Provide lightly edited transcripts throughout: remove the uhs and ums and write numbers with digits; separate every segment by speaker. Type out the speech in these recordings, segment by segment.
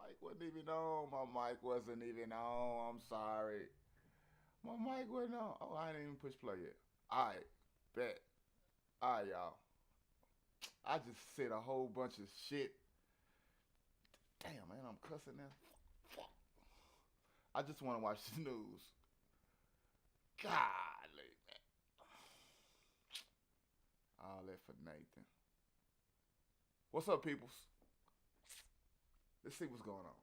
Speaker 1: mic wasn't even on. My mic wasn't even on. I'm sorry. My mic wasn't on. Oh, I didn't even push play yet. All right, bet. All right, y'all. I just said a whole bunch of shit. Damn, man, I'm cussing now. Fuck. I just want to watch the news. Golly, man. All that for Nathan. What's up, peoples? Let's see what's going on.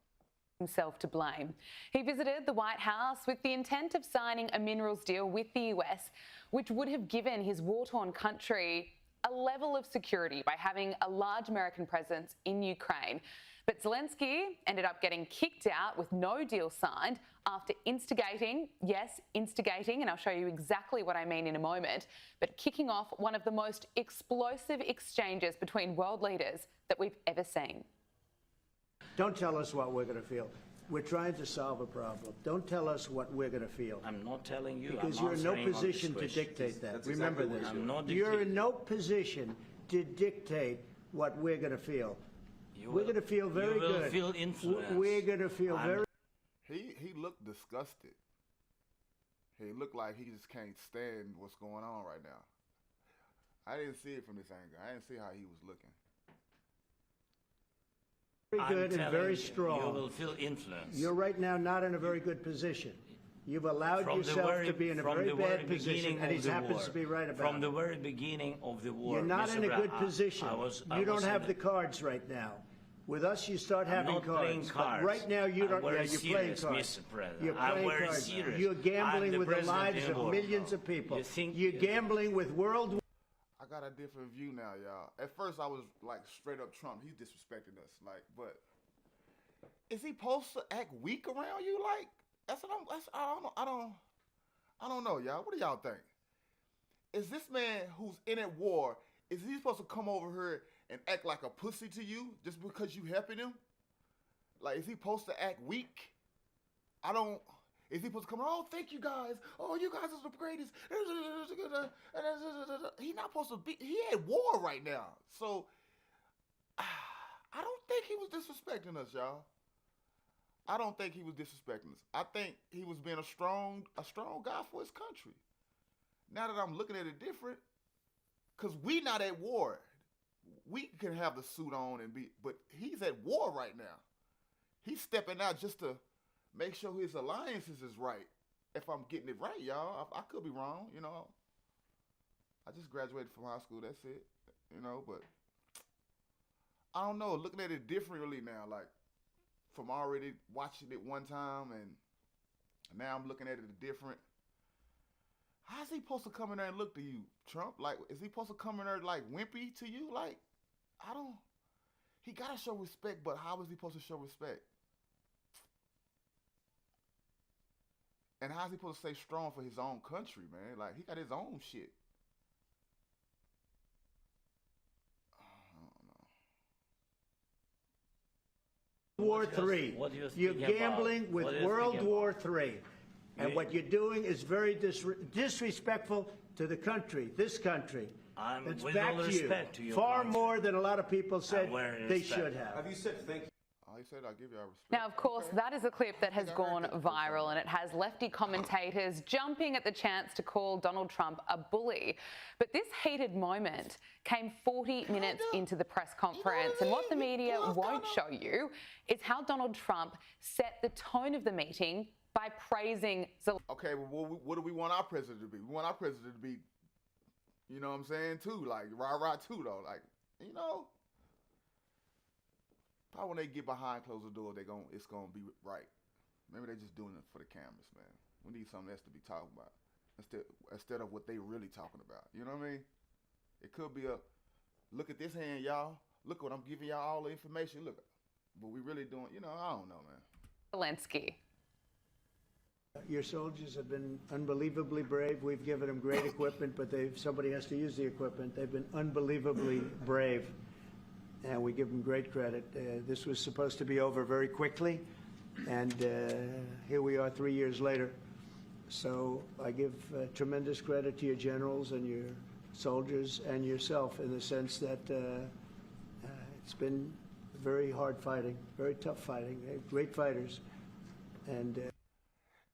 Speaker 2: Himself to blame. He visited the White House with the intent of signing a minerals deal with the US, which would have given his war-torn country a level of security by having a large American presence in Ukraine. But Zelenskyy ended up getting kicked out with no deal signed after instigating, yes, instigating, and I'll show you exactly what I mean in a moment, but kicking off one of the most explosive exchanges between world leaders that we've ever seen.
Speaker 3: Don't tell us what we're going to feel. We're trying to solve a problem. Don't tell us what we're going to feel.
Speaker 4: I'm not telling you.
Speaker 3: Because you're in no position to dictate that. Remember this. You're in no position to dictate what we're going to feel. We're going to feel very good.
Speaker 4: You will feel influenced.
Speaker 3: We're going to feel very...
Speaker 1: He looked disgusted. He looked like he just can't stand what's going on right now. I didn't see it from this angle. I didn't see how he was looking.
Speaker 3: Very good and very strong.
Speaker 4: You will feel influence.
Speaker 3: You're right now not in a very good position. You've allowed yourself to be in a very bad position, and he happens to be right about it.
Speaker 4: From the very beginning of the war,
Speaker 3: you're not in a good position. You don't have the cards right now. With us, you start having cards. But right now, you don't. Yeah, you're playing cards. You're playing cards. You're gambling with the lives of millions of people. You're gambling with world.
Speaker 1: I got a different view now, y'all. At first, I was like straight up Trump. He's disrespecting us, like. But is he supposed to act weak around you? Like that's what I'm. I don't know, y'all. What do y'all think? Is this man who's in a war? Is he supposed to come over here and act like a pussy to you just because you helping him? Like, is he supposed to act weak? I don't. Is he supposed to come, oh, thank you guys. Oh, you guys are the greatest. He's not supposed to be. He at war right now. So, I don't think he was disrespecting us, y'all. I don't think he was disrespecting us. I think he was being a strong guy for his country. Now that I'm looking at it different, because we not at war. We can have the suit on and be, but he's at war right now. He's stepping out just to make sure his alliances is right. If I'm getting it right, y'all. I could be wrong, you know. I just graduated from high school, that's it. You know, but I don't know. Looking at it differently now, like from already watching it one time and now I'm looking at it different. How's he supposed to come in there and look to you, Trump? Like, is he supposed to come in there like wimpy to you? Like, he got to show respect, but how is he supposed to show respect? And how's he supposed to stay strong for his own country, man? Like, he got his own shit. I don't know.
Speaker 3: War III. You're gambling with World War III. And what you're doing is very disrespectful to the country, this country. It's back to you. Far more than a lot of people said they should have.
Speaker 5: Have you said thank you?
Speaker 1: Oh, he said, I'll give you our respect.
Speaker 2: Now, of course, that is a clip that has gone viral and it has lefty commentators jumping at the chance to call Donald Trump a bully. But this heated moment came 40 minutes into the press conference. And what the media won't show you is how Donald Trump set the tone of the meeting by praising Zelenskyy.
Speaker 1: Okay, well, what do we want our president to be? We want our president to be, you know what I'm saying, too. Like, rah-rah, too, though. Like, you know. Probably when they get behind closed doors, it's gonna be right. Maybe they're just doing it for the cameras, man. We need something else to be talking about instead of what they really talking about. You know what I mean? It could be look at this hand, y'all. Look what I'm giving y'all all the information. Look, but we really doing, you know, I don't know, man.
Speaker 2: Zelenskyy.
Speaker 3: Your soldiers have been unbelievably brave. We've given them great equipment, but somebody has to use the equipment. They've been unbelievably brave. And we give them great credit. This was supposed to be over very quickly, and here we are 3 years later. So I give tremendous credit to your generals and your soldiers and yourself in the sense that it's been very hard fighting, very tough fighting. They're great fighters, and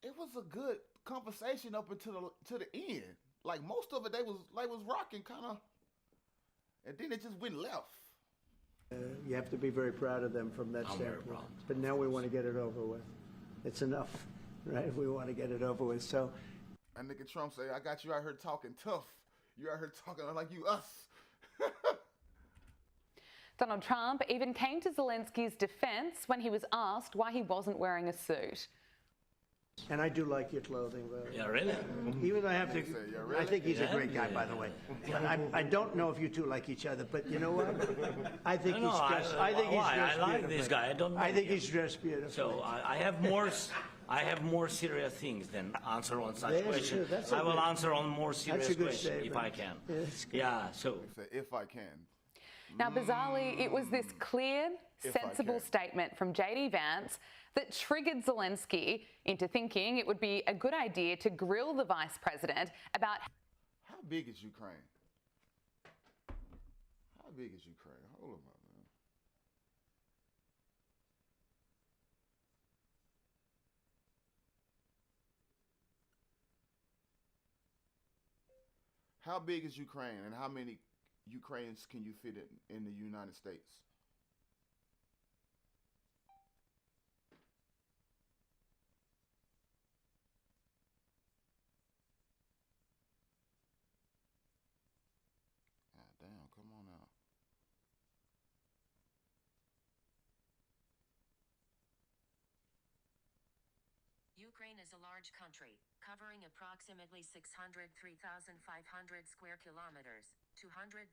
Speaker 1: It was a good conversation up until the end. Like most of it, they was rocking kind of, and then it just went left.
Speaker 3: you have to be very proud of them from that
Speaker 4: I'm very
Speaker 3: standpoint.
Speaker 4: proud.
Speaker 3: But now we want to get it over with. It's enough, right? We want to get it over with. So
Speaker 1: And nigga Trump say, "I got you out here talking tough. You out here talking like you us."
Speaker 2: Donald Trump even came to Zelensky's defense when he was asked why he wasn't wearing a suit.
Speaker 3: And I do like your clothing, though.
Speaker 4: Yeah, really?
Speaker 3: Even though I have to,
Speaker 1: Say, "Yeah, really?"
Speaker 3: I think he's a
Speaker 4: Yeah,
Speaker 3: great guy,
Speaker 4: yeah.
Speaker 3: by the way. But I don't know if you two like each other, but you know what? I think
Speaker 4: No,
Speaker 3: he's dressed. I think he's
Speaker 4: why?
Speaker 3: dressed
Speaker 4: I like
Speaker 3: beautifully.
Speaker 4: this guy. I don't know
Speaker 3: I think
Speaker 4: him.
Speaker 3: he's dressed beautifully.
Speaker 4: So I have more serious things than answer on such
Speaker 3: That's
Speaker 4: questions.
Speaker 3: true. That's a
Speaker 4: I will
Speaker 3: good-
Speaker 4: answer on more serious
Speaker 3: That's a good
Speaker 4: questions if
Speaker 3: statement.
Speaker 4: I can.
Speaker 3: Yeah, that's good.
Speaker 4: Yeah, so
Speaker 1: Say, "If I can."
Speaker 2: Now, bizarrely, it was this clear,
Speaker 1: If I
Speaker 2: sensible
Speaker 1: can.
Speaker 2: statement from JD Vance that triggered Zelensky into thinking it would be a good idea to grill the vice president about
Speaker 1: How big is Ukraine? How big is Ukraine? Hold on, man. How big is Ukraine, and how many Ukrainians can you fit in the United States? God damn, come on now.
Speaker 5: Ukraine is a large country, covering approximately 603,500 square kilometers, 233,000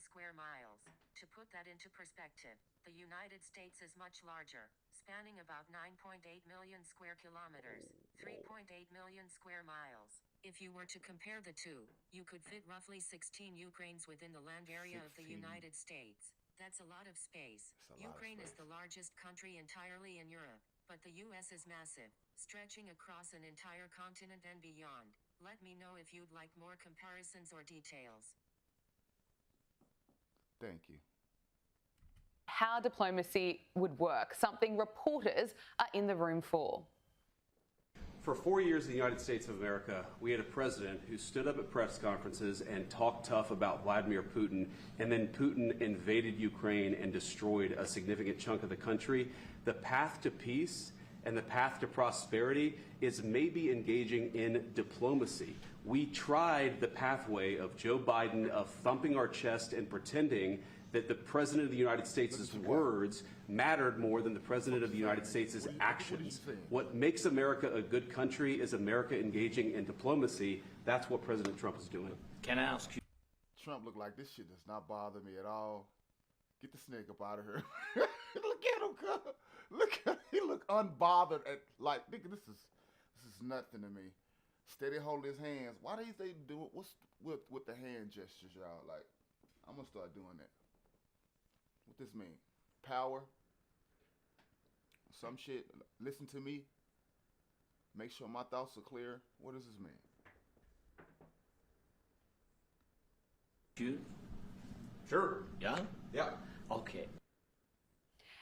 Speaker 5: square miles. To put that into perspective, the United States is much larger, spanning about 9.8 million square kilometers, 3.8 million square miles. If you were to compare the two, you could fit roughly 16 Ukraines within the land area of the
Speaker 1: 16.
Speaker 5: United States. That's a lot of space.
Speaker 1: It's a lot of
Speaker 5: Ukraine is
Speaker 1: space.
Speaker 5: the largest country entirely in Europe, but the US is massive, stretching across an entire continent and beyond. Let me know if you'd like more comparisons or details.
Speaker 1: Thank you.
Speaker 2: how diplomacy would work, something reporters are in the room for.
Speaker 6: For 4 years in the United States of America, we had a president who stood up at press conferences and talked tough about Vladimir Putin, and then Putin invaded Ukraine and destroyed a significant chunk of the country. The path to peace and the path to prosperity is maybe engaging in diplomacy. We tried the pathway of Joe Biden of thumping our chest and pretending that the President of the United States' words mattered more than the President of the United States' actions. What makes America a good country is America engaging in diplomacy. That's what President Trump is doing.
Speaker 4: Can I ask you?
Speaker 1: Trump looked like this shit does not bother me at all. Get the snake up out of here. Look at him, cuz. Look at him. He look unbothered at like nigga, this is nothing to me. Steady holding his hands. Why do you think do what's with the hand gestures, y'all? Like, I'm gonna start doing that. What this mean? Power? Some shit. Listen to me. Make sure my thoughts are clear. What does this mean?
Speaker 4: You?
Speaker 6: Sure.
Speaker 4: Yeah?
Speaker 6: Yeah.
Speaker 4: Okay.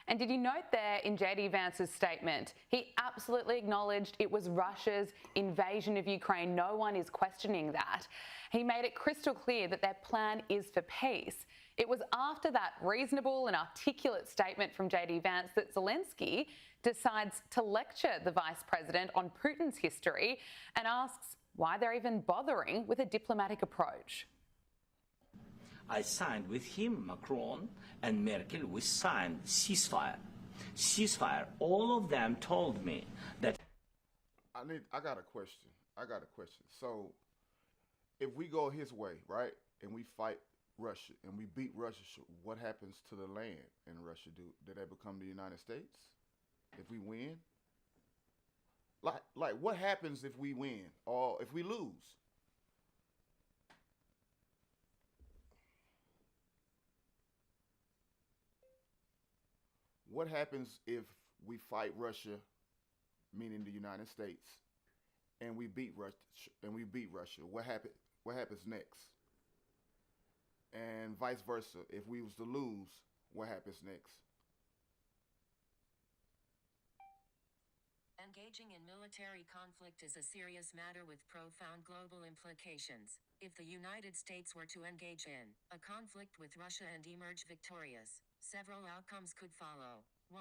Speaker 2: And did you note there in JD Vance's statement, he absolutely acknowledged it was Russia's invasion of Ukraine. No one is questioning that. He made it crystal clear that their plan is for peace. It was after that reasonable and articulate statement from JD Vance that Zelenskyy decides to lecture the vice president on Putin's history and asks why they're even bothering with a diplomatic approach.
Speaker 4: I signed with him, Macron and Merkel, we signed ceasefire. Ceasefire. All of them told me that.
Speaker 1: I got a question. So, if we go his way, right, and we fight Russia and we beat Russia, what happens to the land in Russia? Do they become the United States if we win? Like what happens if we win or if we lose? What happens if we fight Russia, meaning the United States, and we beat Russia? What happens next? And vice versa. If we was to lose, what happens next?
Speaker 5: Engaging in military conflict is a serious matter with profound global implications. If the United States were to engage in a conflict with Russia and emerge victorious, several outcomes could follow. 1.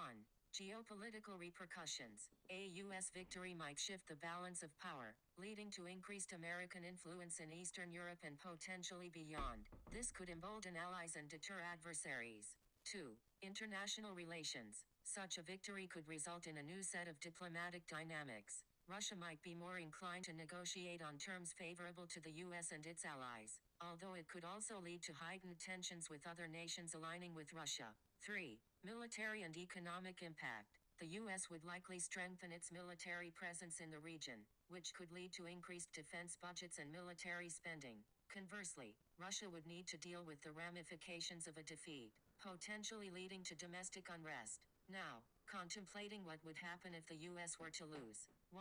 Speaker 5: Geopolitical repercussions. A U.S. victory might shift the balance of power, leading to increased American influence in Eastern Europe and potentially beyond. This could embolden allies and deter adversaries. 2. International relations. Such a victory could result in a new set of diplomatic dynamics. Russia might be more inclined to negotiate on terms favorable to the U.S. and its allies, although it could also lead to heightened tensions with other nations aligning with Russia. 3. Military and economic impact. The U.S. would likely strengthen its military presence in the region, which could lead to increased defense budgets and military spending. Conversely, Russia would need to deal with the ramifications of a defeat, potentially leading to domestic unrest. Now, contemplating what would happen if the U.S. were to lose. 1.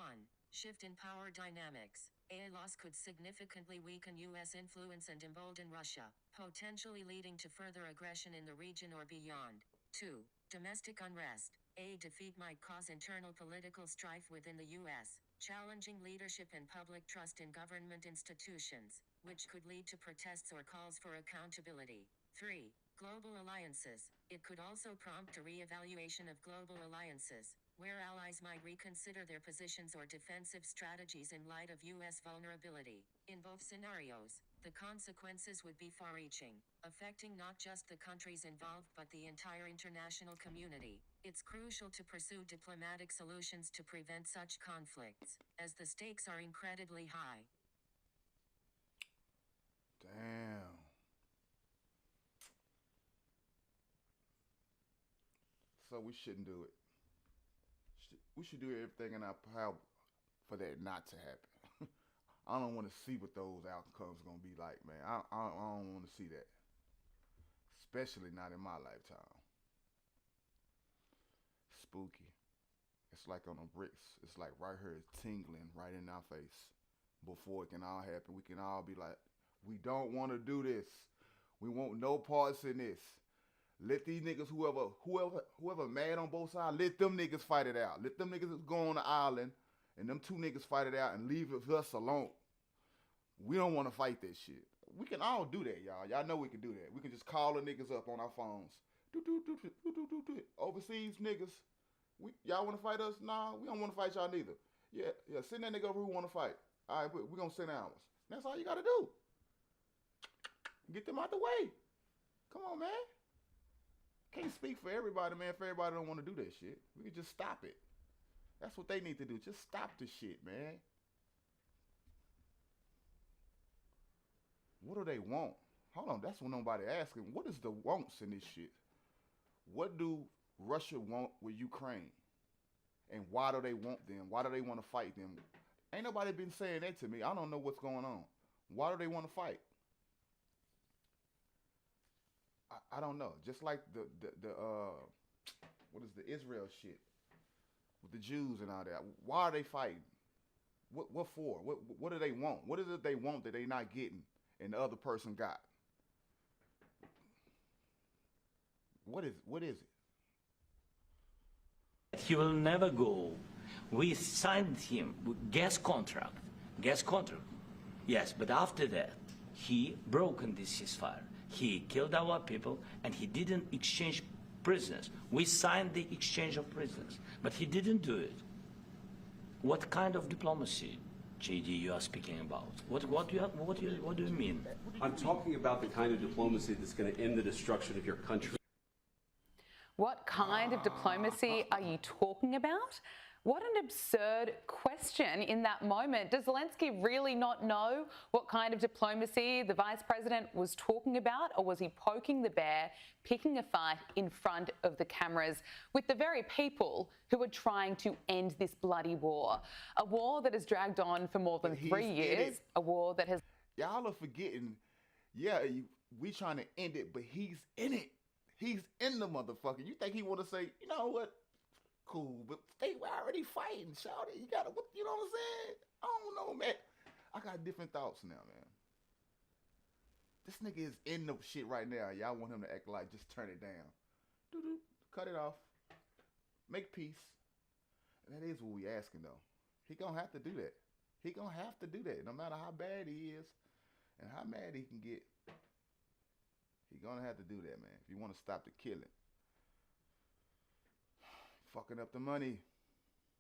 Speaker 5: Shift in power dynamics. A loss could significantly weaken U.S. influence and embolden Russia, potentially leading to further aggression in the region or beyond. 2. Domestic unrest. A defeat might cause internal political strife within the U.S., challenging leadership and public trust in government institutions, which could lead to protests or calls for accountability. 3. Global alliances. It could also prompt a re-evaluation of global alliances, where allies might reconsider their positions or defensive strategies in light of U.S. vulnerability. In both scenarios, the consequences would be far-reaching, affecting not just the countries involved but the entire international community. It's crucial to pursue diplomatic solutions to prevent such conflicts, as the stakes are incredibly high.
Speaker 1: Damn. So we shouldn't do it. We should do everything in our power for that not to happen. I don't want to see what those outcomes are going to be like, man. I don't want to see that. Especially not in my lifetime. Spooky. It's like on the bricks. It's like right here, it's tingling right in our face. Before it can all happen, we can all be like, we don't want to do this. We want no parts in this. Let these niggas, whoever mad on both sides, let them niggas fight it out. Let them niggas go on the island and them two niggas fight it out and leave us alone. We don't want to fight that shit. We can all do that, y'all. Y'all know we can do that. We can just call the niggas up on our phones. Overseas niggas, y'all want to fight us? Nah, we don't want to fight y'all neither. Yeah, send that nigga over who want to fight. All right, we're going to send ours. That's all you got to do. Get them out the way. Come on, man. Can't speak for everybody, man, if everybody don't want to do that shit. We can just stop it. That's what they need to do. Just stop the shit, man. What do they want? Hold on, that's what nobody asking. What is the wants in this shit? What do Russia want with Ukraine? And why do they want them? Why do they want to fight them? Ain't nobody been saying that to me. I don't know what's going on. Why do they want to fight? I don't know. Just like the what is the Israel shit with the Jews and all that. Why are they fighting? What for? What do they want? What is it they want that they not getting and the other person got? What is it?
Speaker 4: He will never go. We signed him with gas contract. Yes, but after that, he broken this ceasefire. He killed our people, and he didn't exchange prisoners. We signed the exchange of prisoners, but he didn't do it. What kind of diplomacy, JD, you are speaking about? What do you mean?
Speaker 6: I'm talking about the kind of diplomacy that's going to end the destruction of your country.
Speaker 2: What kind of diplomacy are you talking about? What an absurd question in that moment. Does Zelenskyy really not know what kind of diplomacy the vice president was talking about, or was he poking the bear, picking a fight in front of the cameras with the very people who are trying to end this bloody war? A war that has dragged on for more than 3 years, a war that has...
Speaker 1: Y'all are forgetting, we trying to end it, but he's in it. He's in the motherfucker. You think he want to say, you know what? Cool, but they were already fighting, shouty. You know what I'm saying? I don't know, man. I got different thoughts now, man. This nigga is in the shit right now. Y'all want him to act like just turn it down. Cut it off. Make peace. That is what we asking, though. He going to have to do that. He going to have to do that. No matter how bad he is and how mad he can get, he going to have to do that, man, if you want to stop the killing. Fucking up the money.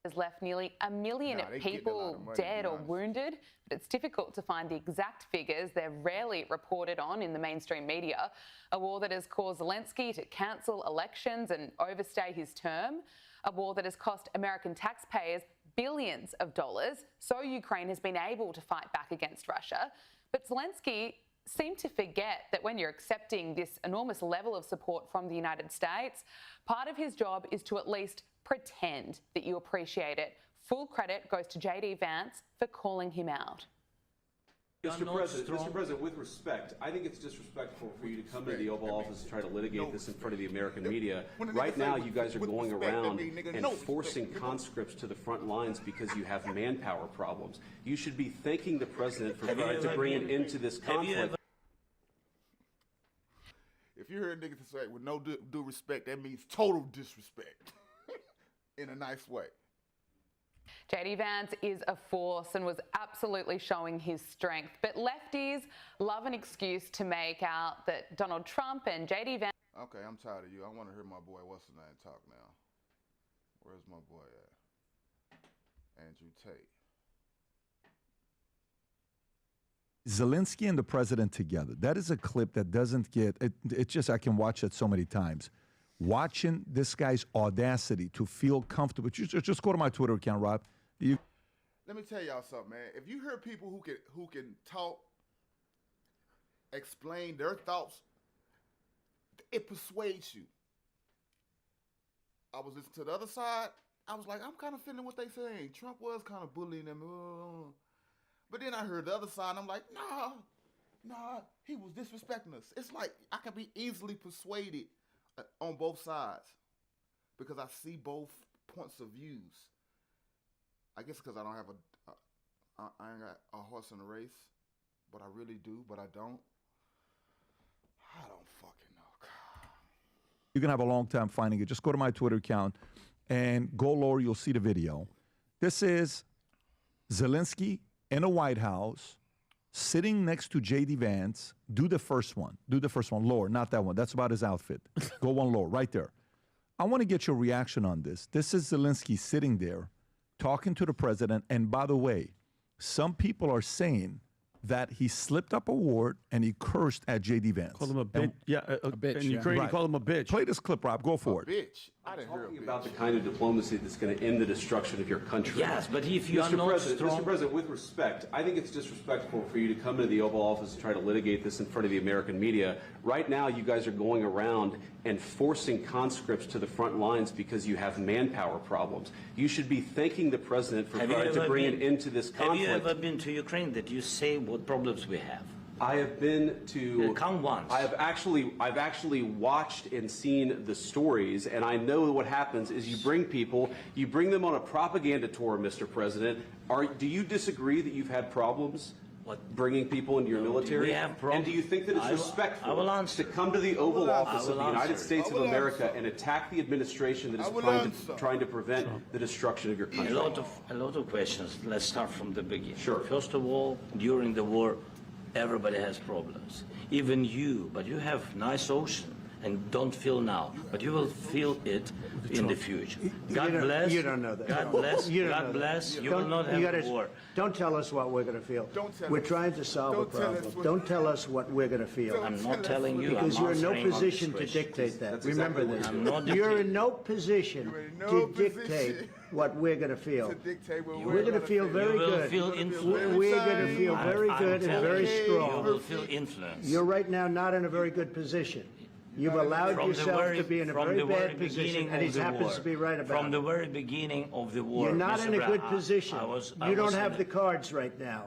Speaker 2: Has left nearly 1 million people dead or wounded, but it's difficult to find the exact figures. They're rarely reported on in the mainstream media. A war that has caused Zelenskyy to cancel elections and overstay his term. A war that has cost American taxpayers billions of dollars, so Ukraine has been able to fight back against Russia. But Zelenskyy seemed to forget that when you're accepting this enormous level of support from the United States, part of his job is to at least pretend that you appreciate it. Full credit goes to J.D. Vance for calling him out.
Speaker 6: Mr. President, with respect, I think it's disrespectful for you to come to the Oval Office and try to litigate this in front of the American media. Right now, you guys are going around and forcing conscripts to the front lines because you have manpower problems. You should be thanking the President for trying to bring an end to this conflict.
Speaker 1: If you hear niggas say with no due respect, that means total disrespect in a nice way.
Speaker 2: J.D. Vance is a force and was absolutely showing his strength. But lefties love an excuse to make out that Donald Trump and J.D. Vance...
Speaker 1: Okay, I'm tired of you. I want to hear my boy, what's his name, talk now. Where's my boy at? Andrew Tate.
Speaker 7: Zelensky and the president together. That is a clip that doesn't get... It just, I can watch it so many times. Watching this guy's audacity to feel comfortable. Just go to my Twitter account, Rob.
Speaker 1: Let me tell y'all something, man. If you hear people who can talk, explain their thoughts, it persuades you. I was listening to the other side. I was like, I'm kind of feeling what they saying. Trump was kind of bullying them. But then I heard the other side, and I'm like, nah, he was disrespecting us. It's like I can be easily persuaded on both sides because I see both points of views. I guess because I don't have I ain't got a horse in the race, but I really do, but I don't. I don't fucking know. God.
Speaker 7: You're gonna have a long time finding it. Just go to my Twitter account and go lower. You'll see the video. This is Zelensky in the White House, sitting next to J.D. Vance. Do the first one. Lower, not that one. That's about his outfit. Go one lower, right there. I want to get your reaction on this. This is Zelensky sitting there talking to the president. And by the way, some people are saying that he slipped up a word and he cursed at J.D. Vance.
Speaker 8: Call him a bitch. A bitch. In Ukraine,
Speaker 7: right.
Speaker 8: You call him a bitch.
Speaker 7: Play this clip, Rob. Go for it.
Speaker 1: Bitch. I didn't hear a bitch.
Speaker 6: About the kind of diplomacy that's going to end the destruction of your country.
Speaker 4: Yes, but if you are not strong...
Speaker 6: Mr. President, with respect, I think it's disrespectful for you to come to the Oval Office and try to litigate this in front of the American media. Right now, you guys are going around and forcing conscripts to the front lines because you have manpower problems. You should be thanking the President for trying to bring an end to this conflict.
Speaker 4: Have you ever been to Ukraine that you say what problems we have?
Speaker 6: I have been to...
Speaker 4: Come once.
Speaker 6: I've actually watched and seen the stories, and I know what happens is you bring them on a propaganda tour, Mr. President. Do you disagree that you've had problems bringing people into your military?
Speaker 4: We have problems.
Speaker 6: And do you think that it's respectful to come to the Oval Office of the United States of America and attack the administration that is trying to prevent the destruction of your country?
Speaker 4: A lot of questions. Let's start from the beginning.
Speaker 6: Sure.
Speaker 4: First of all, during the war, everybody has problems, even you, but you have nice ocean and don't feel now, but you will feel it in the future. God bless.
Speaker 3: You don't know that.
Speaker 4: God bless. God bless. You will not have a war.
Speaker 3: Don't tell us what we're going to feel. We're trying to solve a problem. Don't tell us what we're going to feel.
Speaker 4: I'm not telling you.
Speaker 3: Because you're in no position to dictate that. Remember this. You're in no position to dictate what we're going to feel. We're going to feel very good. We're going to feel very good and very strong.
Speaker 4: You will feel influence.
Speaker 3: You're right now not in a very good position. You've allowed yourself to be in a very bad position, and he happens to be right about it.
Speaker 4: From the very beginning of the war.
Speaker 3: You're not in a good position. You don't have the cards right now.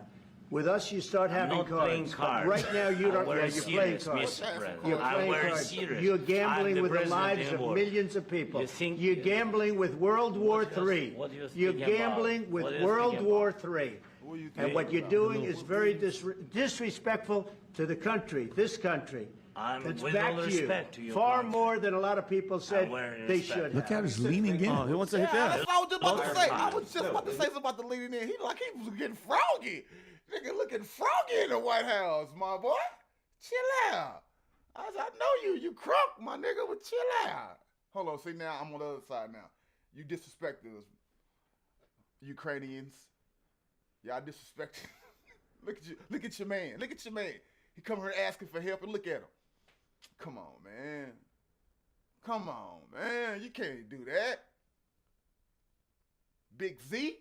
Speaker 3: With us, you start having cards. Right now, you don't. Yeah, you're playing cards. You're playing cards. You're gambling with the lives of millions of people. You're gambling with World War III. You're gambling with World War III. And what you're doing is very disrespectful to the country, this country, It's
Speaker 4: with
Speaker 3: back
Speaker 4: all
Speaker 3: to you.
Speaker 4: respect to your
Speaker 3: Far
Speaker 4: country.
Speaker 3: more than a lot of people said
Speaker 4: wearing
Speaker 3: they
Speaker 4: respect.
Speaker 3: should
Speaker 7: Look
Speaker 3: have.
Speaker 7: at his leaning in.
Speaker 8: Oh, he wants to hit
Speaker 1: Yeah,
Speaker 8: that.
Speaker 1: that's what I was just about to say. I was just
Speaker 6: No,
Speaker 1: about to say something about the leading in. He like he was getting froggy. Nigga looking froggy in the White House, my boy. Chill out. I know you crunk, my nigga, but chill out. Hold on, see now I'm on the other side now. You disrespecting us, Ukrainians. Y'all disrespecting. Look at your man. Look at your man. He come here asking for help and look at him. Come on, man. Come on, man. You can't do that. Big Z.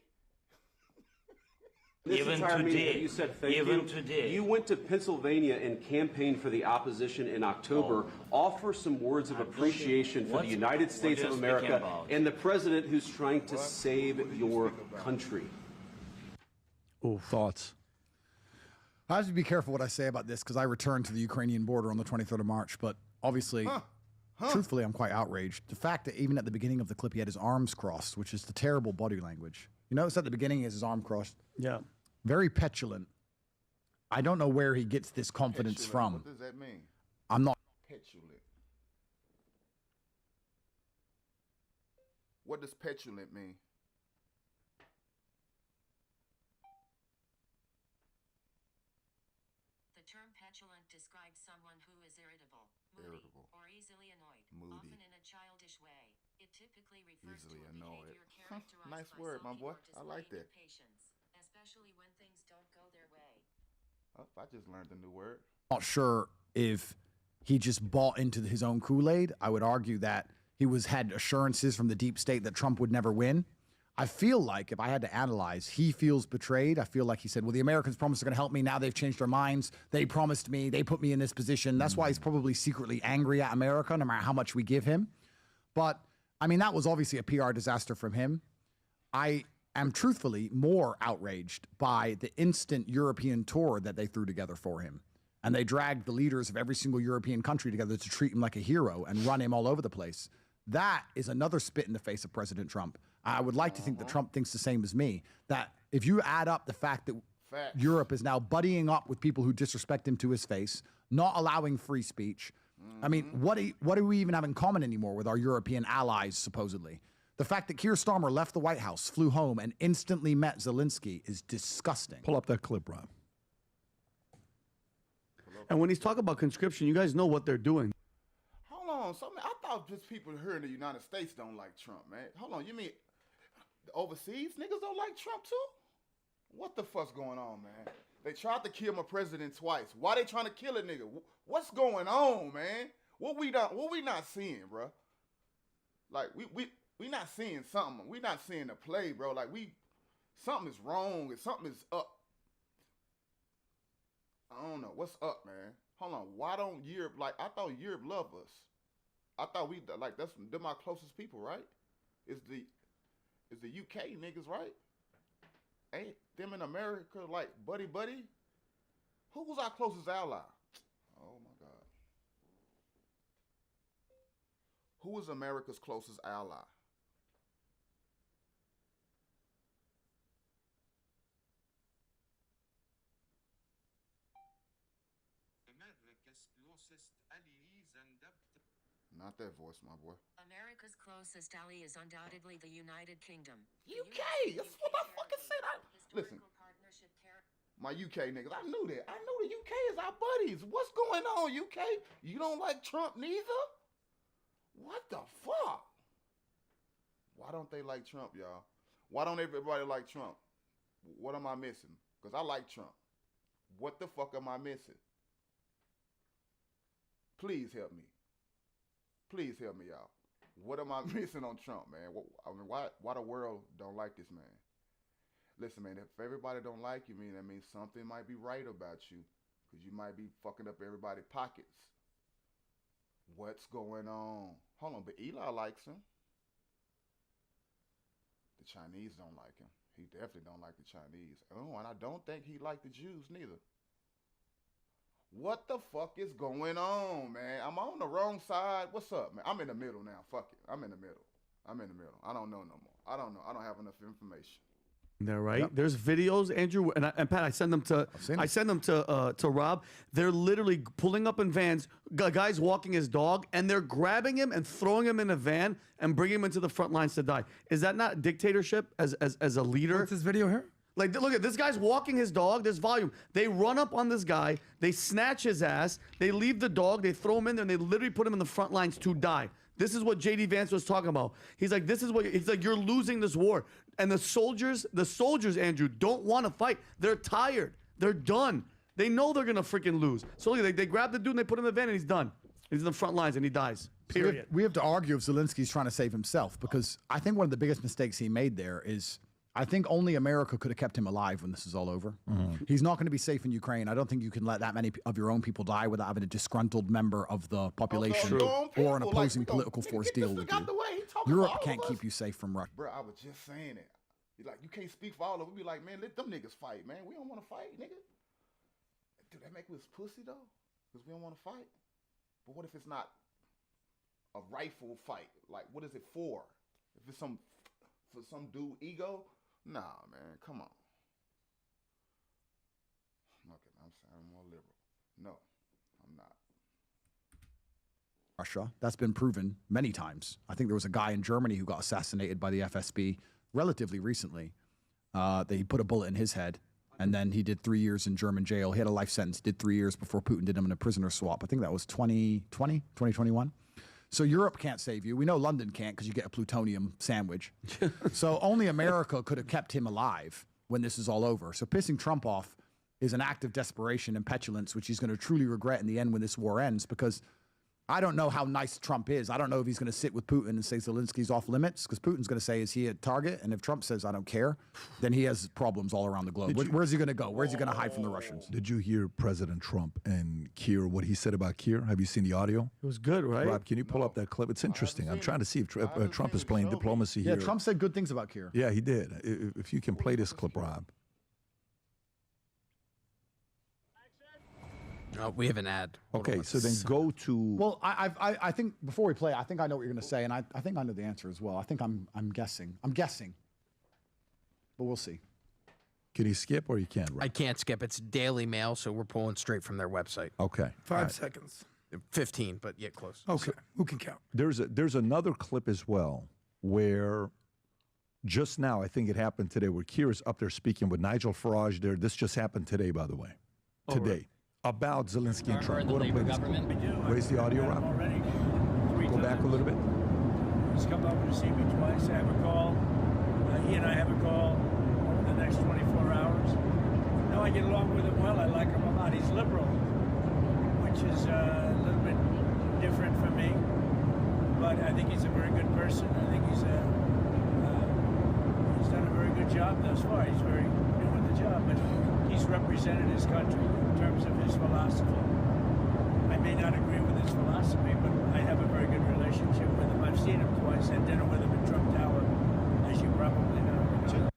Speaker 6: This
Speaker 4: Even
Speaker 6: entire meeting,
Speaker 4: today,
Speaker 6: you said thank
Speaker 4: even
Speaker 6: you.
Speaker 4: today.
Speaker 6: You went to Pennsylvania and campaigned for the opposition in October. Offer some words of appreciation for the United States of
Speaker 4: you're
Speaker 6: America
Speaker 4: speaking about.
Speaker 6: and the president who's trying to save your country.
Speaker 7: Thoughts?
Speaker 9: I have to be careful what I say about this because I returned to the Ukrainian border on the 23rd of March. But obviously, truthfully, I'm quite outraged. The fact that even at the beginning of the clip, he had his arms crossed, which is the terrible body language. You notice at the beginning, he has his arm crossed.
Speaker 8: Yeah.
Speaker 9: Very petulant. I don't know where he gets this confidence from.
Speaker 1: What does that mean?
Speaker 9: I'm not.
Speaker 1: Petulant. What does petulant mean?
Speaker 5: The term petulant describes someone who is irritable, moody, or easily annoyed, often in a childish way. It typically refers
Speaker 1: Easily
Speaker 5: to a
Speaker 1: annoyed.
Speaker 5: behavior characterized
Speaker 1: Nice
Speaker 5: by
Speaker 1: word, my
Speaker 5: sulking
Speaker 1: boy.
Speaker 5: or
Speaker 1: I like
Speaker 5: displaying
Speaker 1: that.
Speaker 5: impatience, especially when things don't go their way.
Speaker 1: Oh, I just learned a new word.
Speaker 9: Not sure if he just bought into his own Kool-Aid. I would argue that he had assurances from the deep state that Trump would never win. I feel like if I had to analyze, he feels betrayed. I feel like he said, well, the Americans promised they're going to help me. Now they've changed their minds. They promised me. They put me in this position. That's why he's probably secretly angry at America, no matter how much we give him. But, I mean, that was obviously a PR disaster from him. I am truthfully more outraged by the instant European tour that they threw together for him. And they dragged the leaders of every single European country together to treat him like a hero and run him all over the place. That is another spit in the face of President Trump. I would like to think that Trump thinks the same as me, that if you add up the fact that Europe is now buddying up with people who disrespect him to his face, not allowing free speech. I mean, what do we even have in common anymore with our European allies, supposedly? The fact that Keir Starmer left the White House, flew home, and instantly met Zelensky is disgusting.
Speaker 7: Pull up that clip, Rob.
Speaker 8: And when he's talking about conscription, you guys know what they're doing.
Speaker 1: Hold on, I thought just people here in the United States don't like Trump, man. Hold on, you mean the overseas niggas don't like Trump too? What the fuck's going on, man? They tried to kill my president twice. Why they trying to kill a nigga? What's going on, man? What we not seeing, bro? Like we not seeing something. We not seeing the play, bro. Like something is wrong and something is up. I don't know what's up, man. Hold on. Why don't Europe I thought Europe loved us. I thought they're my closest people, right? Is the UK niggas, right? Ain't them in America like buddy? Who was our closest ally? Oh my God. Who was America's closest ally? Not that voice, my boy.
Speaker 5: America's closest ally is undoubtedly the United Kingdom.
Speaker 1: UK! That's what I fucking said. Listen, my UK niggas, I knew that. I knew the UK is our buddies. What's going on, UK? You don't like Trump neither? What the fuck? Why don't they like Trump, y'all? Why don't everybody like Trump? What am I missing? Because I like Trump. What the fuck am I missing? Please help me. Please help me out. What am I missing on Trump, man? Why the world don't like this man? Listen, man, if everybody don't like you, that means something might be right about you, because you might be fucking up everybody's pockets. What's going on? Hold on, but Eli likes him. The Chinese don't like him. He definitely don't like the Chinese. Oh, and I don't think he liked the Jews neither. What the fuck is going on, man? I'm on the wrong side. What's up, man? I'm in the middle now. Fuck it. I'm in the middle. I don't know no more. I don't know. I don't have enough information.
Speaker 8: there, right?
Speaker 7: Yep.
Speaker 8: There's videos, Andrew, and Pat. I send them to Rob. They're literally pulling up in vans. Guys walking his dog, and they're grabbing him and throwing him in a van and bringing him into the front lines to die. Is that not dictatorship as a leader?
Speaker 10: What's this video here?
Speaker 8: Like, look at this guy's walking his dog. There's volume. They run up on this guy. They snatch his ass. They leave the dog. They throw him in there, and they literally put him in the front lines to die. This is what J.D. Vance was talking about. He's like, you're losing this war. And the soldiers, Andrew, don't want to fight. They're tired. They're done. They know they're going to freaking lose. So they grab the dude and they put him in the van and he's done. He's in the front lines and he dies. Period.
Speaker 9: We have to argue if Zelensky's trying to save himself, because I think one of the biggest mistakes he made there is I think only America could have kept him alive when this is all over. He's not going to be safe in Ukraine. I don't think you can let that many of your own people die without having a disgruntled member of the population or an opposing political force deal with you. Europe can't keep you safe from Russia.
Speaker 1: Bro, I was just saying it. Like, you can't speak for all of us. We be like, man, let them niggas fight, man. We don't want to fight, nigga. Do that make us pussy, though? Because we don't want to fight? But what if it's not a rifle fight? Like, what is it for? If it's for some dude ego? Nah, man, come on. Okay, I'm saying I'm more liberal. No, I'm not.
Speaker 9: Russia. That's been proven many times. I think there was a guy in Germany who got assassinated by the FSB relatively recently. They put a bullet in his head, and then he did 3 years in German jail. He had a life sentence, did 3 years before Putin did him in a prisoner swap. I think that was 2021. So Europe can't save you. We know London can't because you get a plutonium sandwich. So only America could have kept him alive when this is all over. So pissing Trump off is an act of desperation and petulance, which he's going to truly regret in the end when this war ends, because I don't know how nice Trump is. I don't know if he's going to sit with Putin and say Zelensky's off limits, because Putin's going to say, is he a target? And if Trump says, I don't care, then he has problems all around the globe. Where's he going to go? Where's he going to hide from the Russians?
Speaker 7: Did you hear President Trump and Kier, what he said about Kier? Have you seen the audio?
Speaker 8: It was good, right?
Speaker 7: Rob, can you pull up that clip? It's interesting. I'm trying to see if Trump is playing diplomacy here.
Speaker 9: Yeah, Trump said good things about Kier.
Speaker 7: Yeah, he did. If you can play this clip, Rob.
Speaker 10: We have an ad. Hold
Speaker 7: Okay,
Speaker 10: on.
Speaker 7: so then go to...
Speaker 9: Well, I think before we play, I think I know what you're going to say, and I think I know the answer as well. I think I'm guessing. I'm guessing. But we'll see.
Speaker 7: Can you skip or you can't, Rob?
Speaker 10: I can't skip. It's Daily Mail, so we're pulling straight from their website.
Speaker 7: Okay.
Speaker 10: 5 seconds. 15, but yet close.
Speaker 7: Okay.
Speaker 10: Who can count?
Speaker 7: There's another clip as well where just now, I think it happened today, where Kier is up there speaking with Nigel Farage there. This just happened today, by the way. Today.
Speaker 8: Right.
Speaker 7: About Zelensky and Trump.
Speaker 11: The Labor government.
Speaker 7: Raise the audio, Rob. Go back a little bit.
Speaker 12: He's come over to see me twice. I have a call. He and I have a call over the next 24 hours. No, I get along with him well. I like him a lot. He's liberal, which is a little bit different for me. But I think he's a very good person. I think he's done a very good job thus far. He's very new at the job, but he's represented his country in terms of his philosophy. I may not agree with his philosophy, but I have a very good relationship with him. I've seen him twice, had dinner with him in Trump Tower, as you probably know.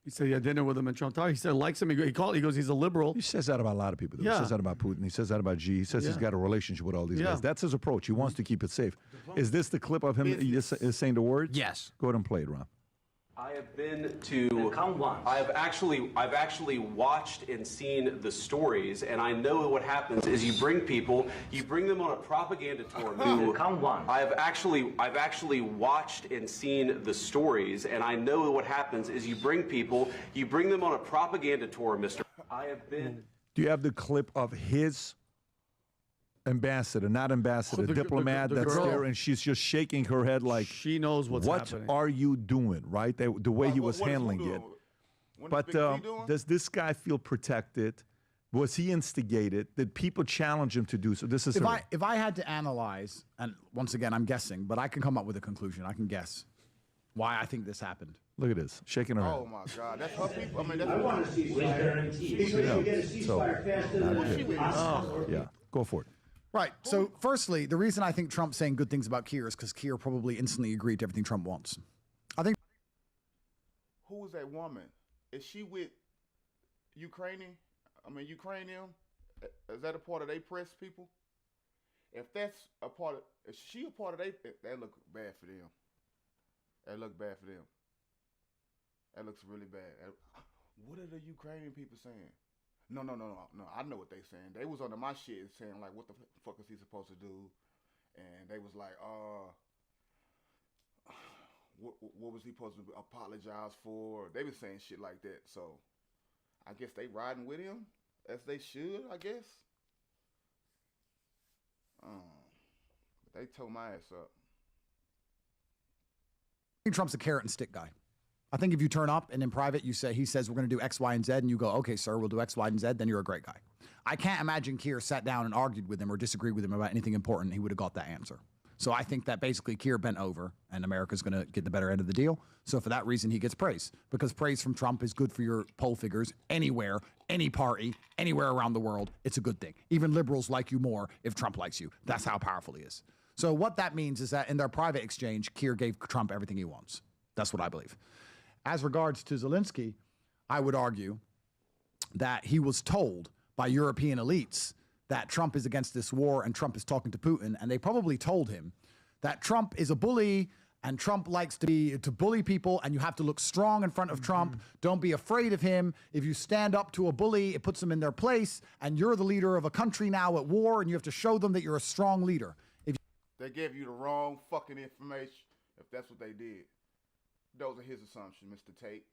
Speaker 8: He said he had dinner with him in Trump Tower. He said likes him. He goes, he's a liberal.
Speaker 7: He says that about a lot of people. Though.
Speaker 8: Yeah.
Speaker 7: He says that about Putin. He says that about Xi. He says he's got a relationship with all these guys. That's his approach. He wants to keep it safe. Is this the clip of him is saying the words?
Speaker 10: Yes.
Speaker 7: Go ahead and play it, Rob.
Speaker 6: I have been to. I've actually watched and seen the stories, and I know what happens is you bring them on a propaganda tour. I have actually watched and seen the stories, and I know what happens is you bring them on a propaganda tour, Mr. I have been.
Speaker 7: Do you have the clip of his ambassador, not ambassador, diplomat
Speaker 8: the
Speaker 7: that's
Speaker 8: girl.
Speaker 7: there, and she's just shaking her head like,
Speaker 8: she knows what's happening.
Speaker 7: What are you doing, right? The way he was handling it. But does this guy feel protected? Was he instigated? Did people challenge him to do so? This is
Speaker 9: if I had to analyze, and once again, I'm guessing, but I can come up with a conclusion. I can guess why I think this happened.
Speaker 7: Look at this, shaking her head.
Speaker 1: Oh my God, that's her people. I mean, that's
Speaker 3: I want to see ceasefire. Because you get a ceasefire faster than
Speaker 7: yeah, go for it.
Speaker 9: Right. So, firstly, the reason I think Trump's saying good things about Kier is because Kier probably instantly agreed to everything Trump wants. I think.
Speaker 1: Who is that woman? Is she with Ukrainian? Is that a part of their press people? If that's a part of, is she a part of that look bad for them. That look bad for them. That looks really bad. What are the Ukrainian people saying? No. I know what they saying. They was under my shit saying like, what the fuck is he supposed to do? And they was like, what was he supposed to apologize for? They was saying shit like that. So I guess they riding with him as they should, I guess. They tore my ass up.
Speaker 9: Trump's a carrot and stick guy. I think if you turn up and in private he says we're going to do X, Y, and Z, and you go, okay, sir, we'll do X, Y, and Z, then you're a great guy. I can't imagine Keir sat down and argued with him or disagreed with him about anything important. He would have got that answer. So I think that basically Keir bent over and America's going to get the better end of the deal. So for that reason, he gets praise, because praise from Trump is good for your poll figures anywhere, any party, anywhere around the world. It's a good thing. Even liberals like you more if Trump likes you. That's how powerful he is. So what that means is that in their private exchange, Keir gave Trump everything he wants. That's what I believe. As regards to Zelensky, I would argue that he was told by European elites that Trump is against this war and Trump is talking to Putin, and they probably told him that Trump is a bully and Trump likes to bully people, and you have to look strong in front of Trump. Don't be afraid of him. If you stand up to a bully, it puts them in their place, and you're the leader of a country now at war, and you have to show them that you're a strong leader.
Speaker 1: They gave you the wrong fucking information, if that's what they did. Those are his assumptions, Mr. Tate.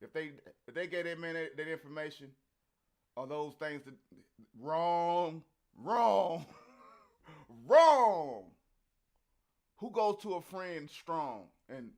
Speaker 1: If they gave that man that information, are those things that wrong. Who goes to a friend strong and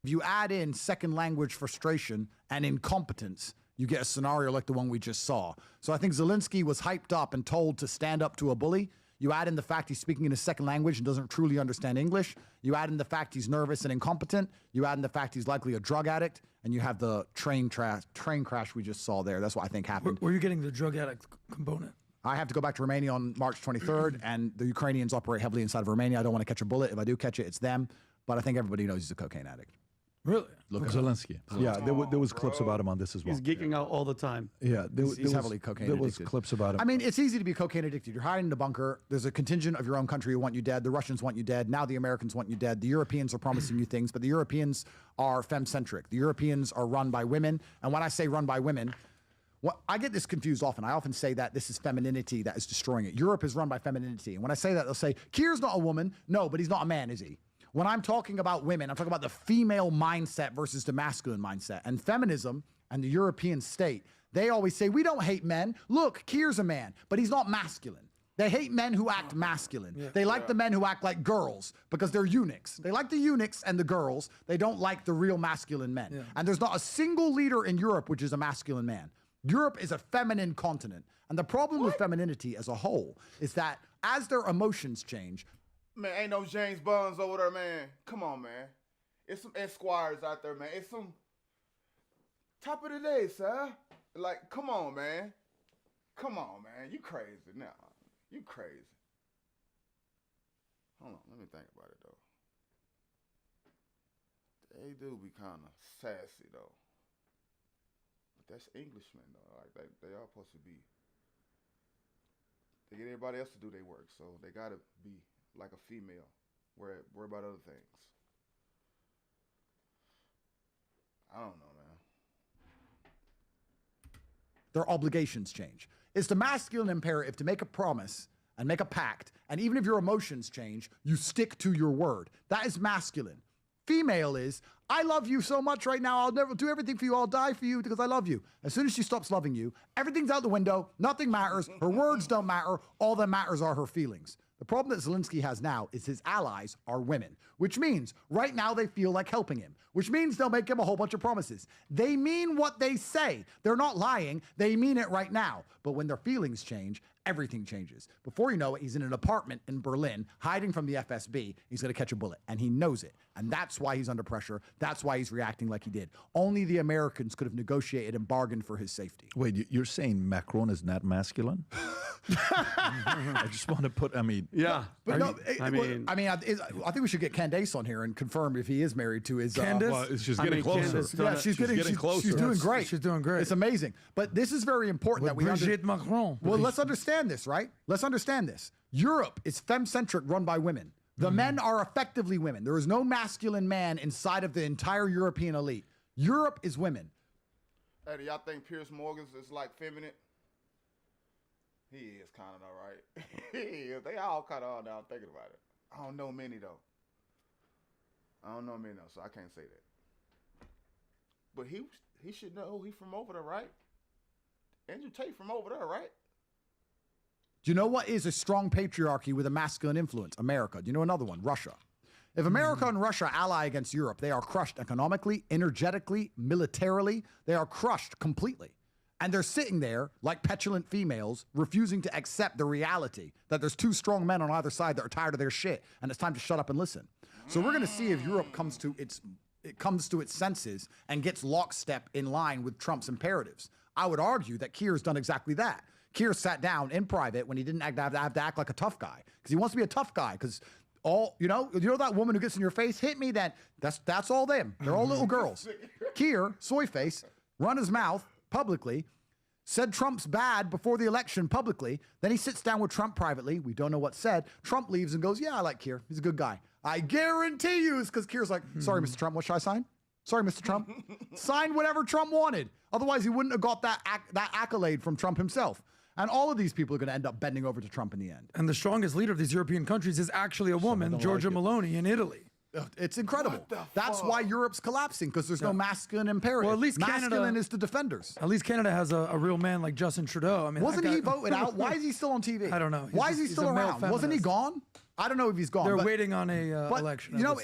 Speaker 9: If you add in second language frustration and incompetence, you get a scenario like the one we just saw. So I think Zelensky was hyped up and told to stand up to a bully. You add in the fact he's speaking in his second language and doesn't truly understand English. You add in the fact he's nervous and incompetent. You add in the fact he's likely a drug addict. And you have the train crash we just saw there. That's what I think happened.
Speaker 12: Where are you getting the drug addict component?
Speaker 9: I have to go back to Romania on March 23rd, and the Ukrainians operate heavily inside of Romania. I don't want to catch a bullet. If I do catch it, it's them. But I think everybody knows he's a cocaine addict.
Speaker 12: Really?
Speaker 7: Look, Zelensky. Yeah, there was clips about him on this as well.
Speaker 8: He's geeking out all the time.
Speaker 7: Yeah,
Speaker 9: he's heavily cocaine addicted.
Speaker 7: There was clips about him.
Speaker 9: I mean, it's easy to be cocaine addicted. You're hiding in the bunker. There's a contingent of your own country who want you dead. The Russians want you dead. Now the Americans want you dead. The Europeans are promising you things, but the Europeans are femme-centric. The Europeans are run by women. And when I say run by women, I get this confused often. I often say that this is femininity that is destroying it. Europe is run by femininity. And when I say that, they'll say, Keir's not a woman. No, but he's not a man, is he? When I'm talking about women, I'm talking about the female mindset versus the masculine mindset. And feminism and the European state, they always say, we don't hate men. Look, Keir's a man, but he's not masculine. They hate men who act masculine. Yeah. They like the men who act like girls because they're eunuchs. They like the eunuchs and the girls. They don't like the real masculine men. Yeah. And there's not a single leader in Europe which is a masculine man. Europe is a feminine continent. And the problem with femininity as a whole is that as their emotions change,
Speaker 1: man, ain't no James Bonds over there, man. Come on, man. It's some Esquires out there, man. It's some top of the day, sir. Like, come on, man. Come on, man. You crazy now. You crazy. Hold on. Let me think about it, though. They do be kind of sassy, though. But that's Englishmen, though. Like, they are supposed to be. They get everybody else to do their work, so they got to be like a female, worry about other things. I don't know, man.
Speaker 9: Their obligations change. It's the masculine imperative to make a promise and make a pact, and even if your emotions change, you stick to your word. That is masculine. Female is, I love you so much right now, I'll never do everything for you, I'll die for you because I love you. As soon as she stops loving you, everything's out the window, nothing matters, her words don't matter, all that matters are her feelings. The problem that Zelensky has now is his allies are women, which means right now they feel like helping him, which means they'll make him a whole bunch of promises. They mean what they say. They're not lying. They mean it right now. But when their feelings change, everything changes. Before you know it, he's in an apartment in Berlin, hiding from the FSB. He's going to catch a bullet, and he knows it. And that's why he's under pressure. That's why he's reacting like he did. Only the Americans could have negotiated and bargained for his safety.
Speaker 7: Wait, you're saying Macron is not masculine? I just want to put,
Speaker 8: yeah.
Speaker 9: But I think we should get Candace on here and confirm if he is married to his...
Speaker 12: Candace?
Speaker 7: Well, she's getting closer.
Speaker 9: Yeah, she's getting closer. She's doing great.
Speaker 12: She's doing great.
Speaker 9: It's amazing. But this is very important that we
Speaker 12: Macron.
Speaker 9: Well, let's understand this, right? Let's understand this. Europe is femme-centric, run by women. The men are effectively women. There is no masculine man inside of the entire European elite. Europe is women.
Speaker 1: Hey, do y'all think Piers Morgan is like feminine? He is kind of all right. He is. They all kind of all down thinking about it. I don't know many though. So I can't say that. But he should know he from over there, right? Andrew Tate from over there, right?
Speaker 9: Do you know what is a strong patriarchy with a masculine influence? America. Do you know another one? Russia. If America and Russia ally against Europe, they are crushed economically, energetically, militarily. They are crushed completely. And they're sitting there like petulant females, refusing to accept the reality that there's two strong men on either side that are tired of their shit, and it's time to shut up and listen. So we're going to see if Europe comes to its senses and gets lockstep in line with Trump's imperatives. I would argue that Keir's done exactly that. Keir sat down in private when he didn't have to act like a tough guy, because he wants to be a tough guy. Because you know that woman who gets in your face, hit me. Then that's all them. They're all little girls. Keir, soy face, run his mouth publicly, said Trump's bad before the election publicly. Then he sits down with Trump privately. We don't know what's said. Trump leaves and goes, "Yeah, I like Keir. He's a good guy. I guarantee you," because Keir's like, "Sorry, Mr. Trump, what should I sign? Sorry, Mr. Trump." Sign whatever Trump wanted. Otherwise, he wouldn't have got that accolade from Trump himself. And all of these people are going to end up bending over to Trump in the end.
Speaker 11: And the strongest leader of these European countries is actually a woman, Giorgia Meloni in Italy.
Speaker 9: It's incredible. That's why Europe's collapsing, because there's no masculine imperative.
Speaker 11: Well, at least
Speaker 9: masculine is the defenders.
Speaker 11: At least Canada has a real man like Justin Trudeau. I mean,
Speaker 9: wasn't he voted out? Why is he still on TV?
Speaker 11: I don't know.
Speaker 9: Why is he still around? Wasn't he gone? I don't know if he's gone.
Speaker 11: They're waiting on a election.
Speaker 9: You know,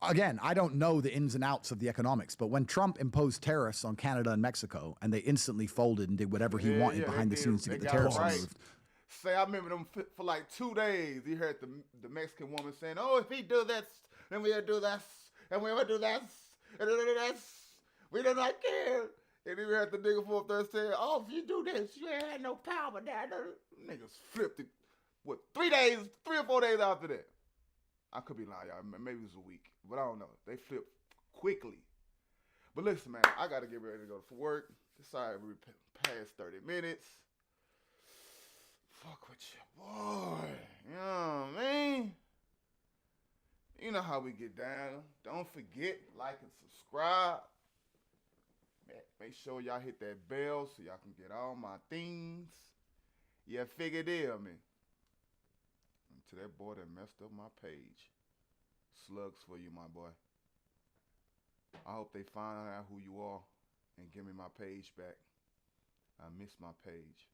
Speaker 9: again, I don't know the ins and outs of the economics, but when Trump imposed tariffs on Canada and Mexico, and they instantly folded and did whatever he wanted behind the scenes to get the tariffs removed.
Speaker 1: Say, I remember them for like 2 days. You heard the Mexican woman saying, "Oh, if he do this, then we'll do this, and we'll do this, and we'll do this. We do not care." And then we heard the nigga from up there saying, "Oh, if you do this, you ain't had no power, Dad." Niggas flipped it. What, 3 or 4 days after that? I could be lying, y'all. Maybe it was a week, but I don't know. They flipped quickly. But listen, man, I got to get ready to go for work. Sorry, we past 30 minutes. Fuck with your boy. You know what I mean? You know how we get down. Don't forget, like and subscribe. Make sure y'all hit that bell so y'all can get all my things. Yeah, figure it out, man. To that boy that messed up my page. Slugs for you, my boy. I hope they find out who you are and give me my page back. I miss my page.